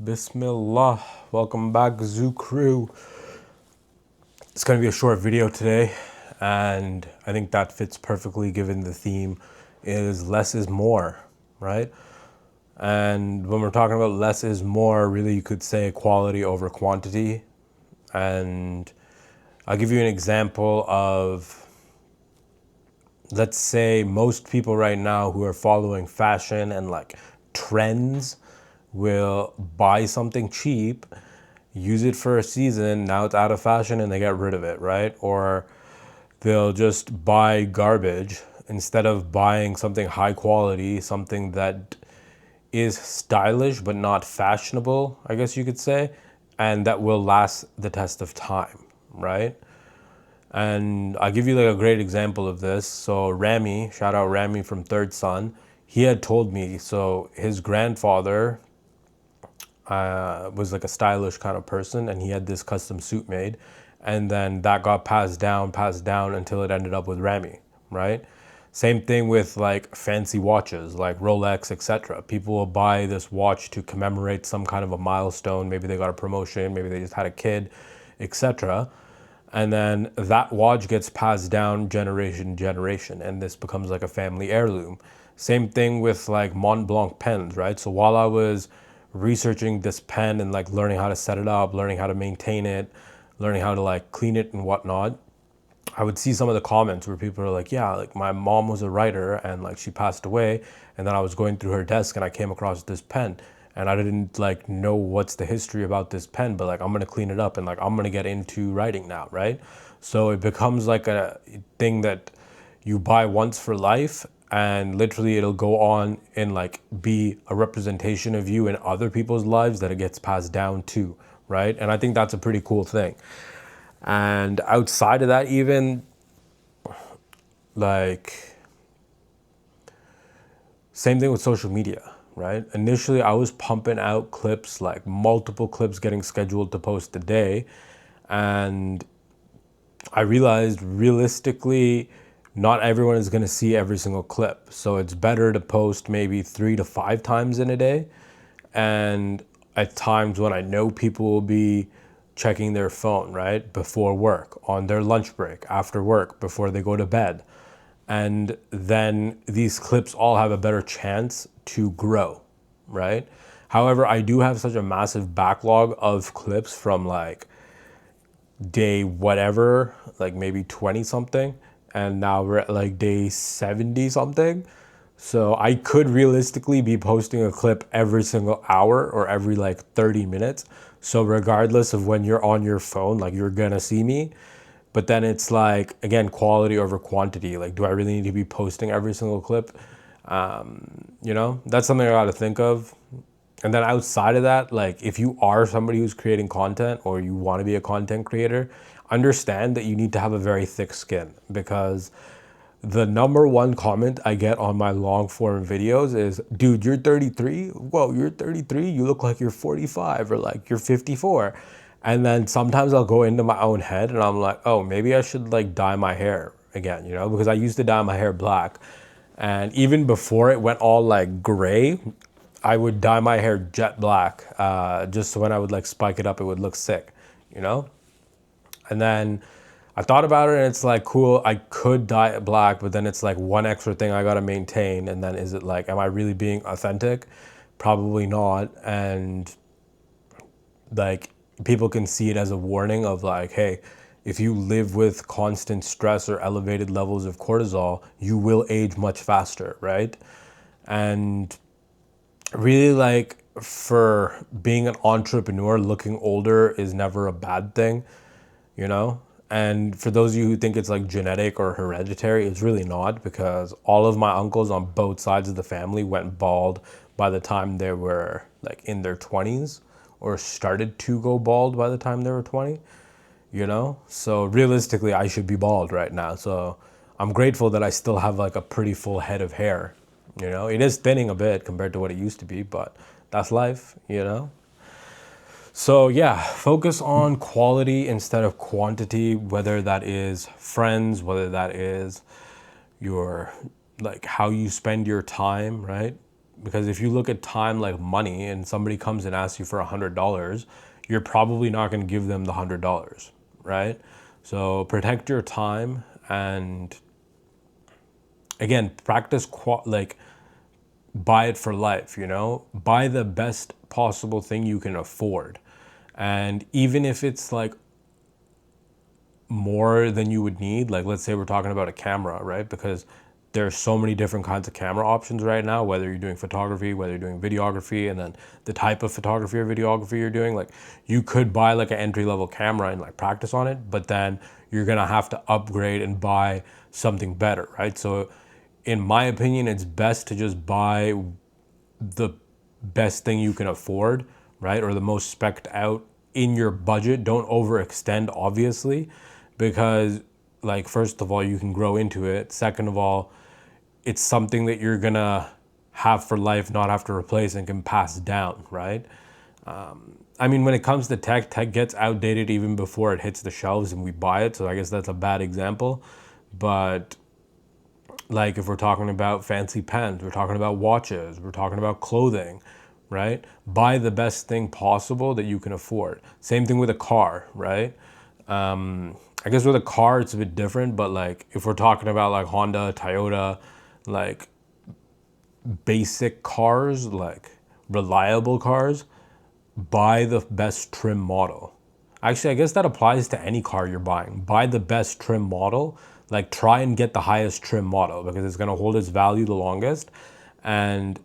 Bismillah. Welcome back, Zoo Crew. It's going to be a short video today, and I think that fits perfectly given the theme is less is more, right? And when we're talking about less is more, really you could say quality over quantity. And I'll give you an example of, let's say most people right now who are following fashion and like trends will buy something cheap, use it for a season, now it's out of fashion and they get rid of it, right? Or they'll just buy garbage instead of buying something high quality, something that is stylish but not fashionable, I guess you could say, and that will last the test of time, right? And I'll give you like a great example of this. So Rami, shout out Rami from Third Son, he had told me, so his grandfather was like a stylish kind of person, and he had this custom suit made, and then that got passed down until it ended up with Rami, right? Same thing with like fancy watches like Rolex, etc. People will buy this watch to commemorate some kind of a milestone. Maybe they got a promotion, maybe they just had a kid, etc. And then that watch gets passed down generation to generation, and this becomes like a family heirloom. Same thing with like Mont Blanc pens, right? So while I was researching this pen and like learning how to set it up, learning how to maintain it, learning how to like clean it and whatnot, I would see some of the comments where people are like, yeah, like my mom was a writer and like she passed away, and then I was going through her desk and I came across this pen, and I didn't like know what's the history about this pen, but like I'm gonna clean it up and like I'm gonna get into writing now, right? So it becomes like a thing that you buy once for life, and literally it'll go on and like be a representation of you in other people's lives that it gets passed down to, right? And I think that's a pretty cool thing. And outside of that, even like same thing with social media, right? Initially I was pumping out clips, like multiple clips getting scheduled to post a day, and I realized realistically not everyone is going to see every single clip, so it's better to post maybe 3 to 5 times in a day. And at times when I know people will be checking their phone, right? Before work, on their lunch break, after work, before they go to bed. And then these clips all have a better chance to grow, right? However, I do have such a massive backlog of clips from like day whatever, like maybe 20 something, and now we're at like day 70 something. So I could realistically be posting a clip every single hour or every like 30 minutes. So regardless of when you're on your phone, like you're gonna see me. But then it's like, again, quality over quantity. Like, do I really need to be posting every single clip? That's something I gotta think of. And then outside of that, like if you are somebody who's creating content or you want to be a content creator, understand that you need to have a very thick skin, because the number one comment I get on my long form videos is, dude, you're 33? Whoa, you're 33? You look like you're 45 or like you're 54. And then sometimes I'll go into my own head and I'm like, oh, maybe I should like dye my hair again, because I used to dye my hair black. And even before it went all like gray, I would dye my hair jet black, just so when I would like spike it up, it would look sick, you know? And then I thought about it and it's like, cool, I could dye it black, but then it's like one extra thing I gotta maintain. And then is it like, am I really being authentic? Probably not. And like people can see it as a warning of like, hey, if you live with constant stress or elevated levels of cortisol, you will age much faster, right? And really, like, for being an entrepreneur, looking older is never a bad thing, you know? And for those of you who think it's like genetic or hereditary, it's really not, because all of my uncles on both sides of the family went bald by the time they were like in their 20s, or started to go bald by the time they were 20, you know? So realistically, I should be bald right now. So I'm grateful that I still have like a pretty full head of hair. It is thinning a bit compared to what it used to be, but that's life. So yeah, focus on quality instead of quantity, whether that is friends, whether that is your, like, how you spend your time, right? Because if you look at time like money and somebody comes and asks you for $100, you're probably not going to give them the $100, right? So protect your time, and again, practice like buy it for life, you know? Buy the best possible thing you can afford. And even if it's like more than you would need, like let's say we're talking about a camera, right? Because there's so many different kinds of camera options right now, whether you're doing photography, whether you're doing videography, and then the type of photography or videography you're doing. Like you could buy like an entry level camera and like practice on it, but then you're gonna have to upgrade and buy something better, right? So in my opinion, it's best to just buy the best thing you can afford, right? Or the most spec'd out in your budget. Don't overextend, obviously, because, like, first of all, you can grow into it. Second of all, it's something that you're gonna have for life, not have to replace, and can pass down, right? I mean, when it comes to tech gets outdated even before it hits the shelves and we buy it. So I guess that's a bad example. But like if we're talking about fancy pens, we're talking about watches, we're talking about clothing, right? Buy the best thing possible that you can afford. Same thing with a car, right? I guess with a car it's a bit different, but like if we're talking about like Honda, Toyota, like basic cars, like reliable cars, buy the best trim model. Actually, I guess that applies to any car you're buying. Buy the best trim model. Like try and get the highest trim model because it's gonna hold its value the longest. And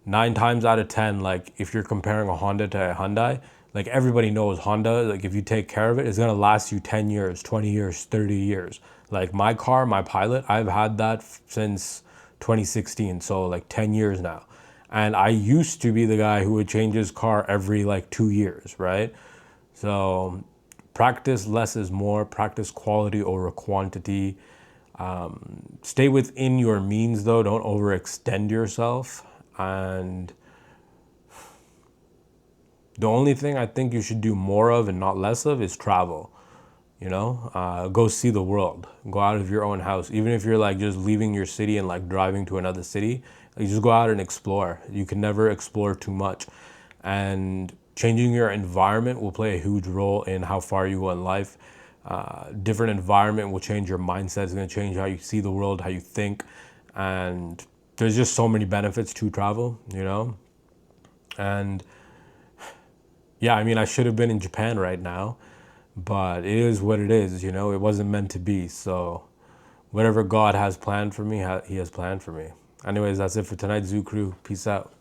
9 times out of 10, like if you're comparing a Honda to a Hyundai, like everybody knows Honda, like if you take care of it, it's gonna last you 10 years, 20 years, 30 years. Like my car, my Pilot, I've had that since 2016, so like 10 years now. And I used to be the guy who would change his car every like 2 years, right? So practice less is more, practice quality over quantity. Stay within your means though, don't overextend yourself. And the only thing I think you should do more of and not less of is travel. You know, go see the world, go out of your own house. Even if you're like just leaving your city and like driving to another city, like just go out and explore. You can never explore too much. And changing your environment will play a huge role in how far you go in life. Different environment will change your mindset. It's going to change how you see the world, how you think. And there's just so many benefits to travel, you know? And yeah, I mean, I should have been in Japan right now, but it is what it is, you know? It wasn't meant to be. So whatever God has planned for me, He has planned for me. Anyways, that's it for tonight, Zoo Crew. Peace out.